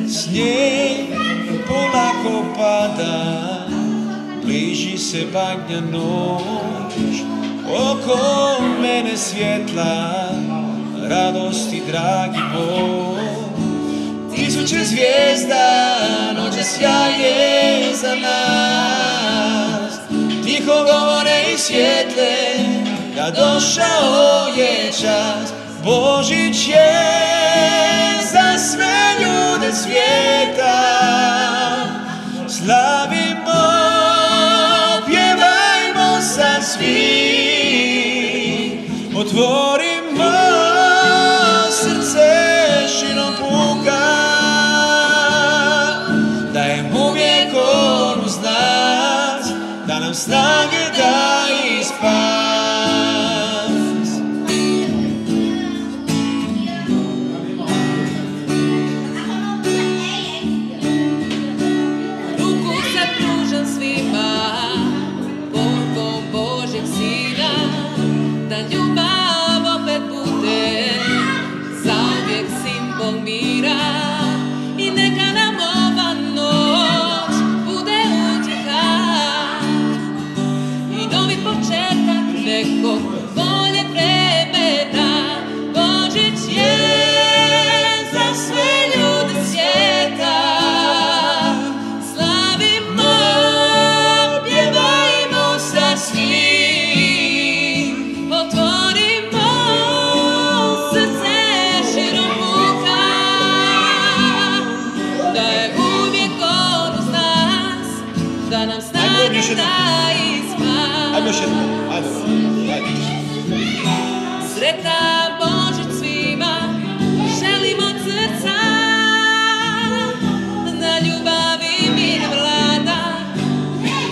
Snijeg polako pada, bliži se badnja noć, oko mene svjetla, radosti dragi Bog. Tisuće zvijezda noće sjaje za nas, tiho govore i svijetle da došao je čas. Božić je za sve ljude svijeta, slavimo, pjevajmo sa svi, otvorimo srce širom puka, da je uvijek on uz nas, da nam snage da i spas. Da ljubav opet bude zauvijek simbol mira i neka nam ova noć bude utjeha i novi početak nekog bolje vremena. Božić je za sve ljude svijeta, slavimo, pjevajmo sa svim. Da nam snage da i spas. Sretan Božić svima želim od srca, da ljubav i mir vlada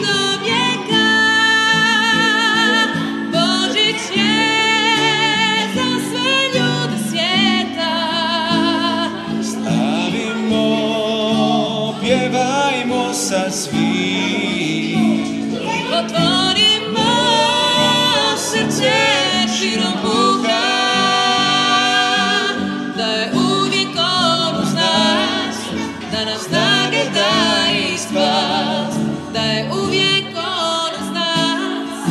do vijeka. Božić je za sve ljude svijeta, slavimo, pjevajmo sa svi, otvorimo srce širom puka, da je uvijek on uz nas, da nam snage da i spas, da je uvijek on uz nas,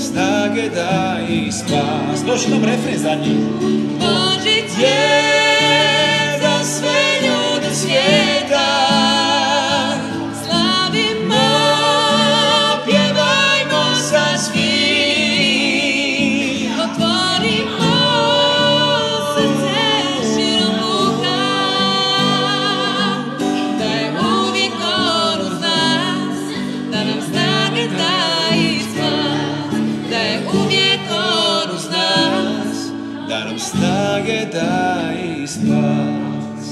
snage da i spas. Došli nam refren zadnji. Božić je za sve ljude svijeta, da nam snage da i spas.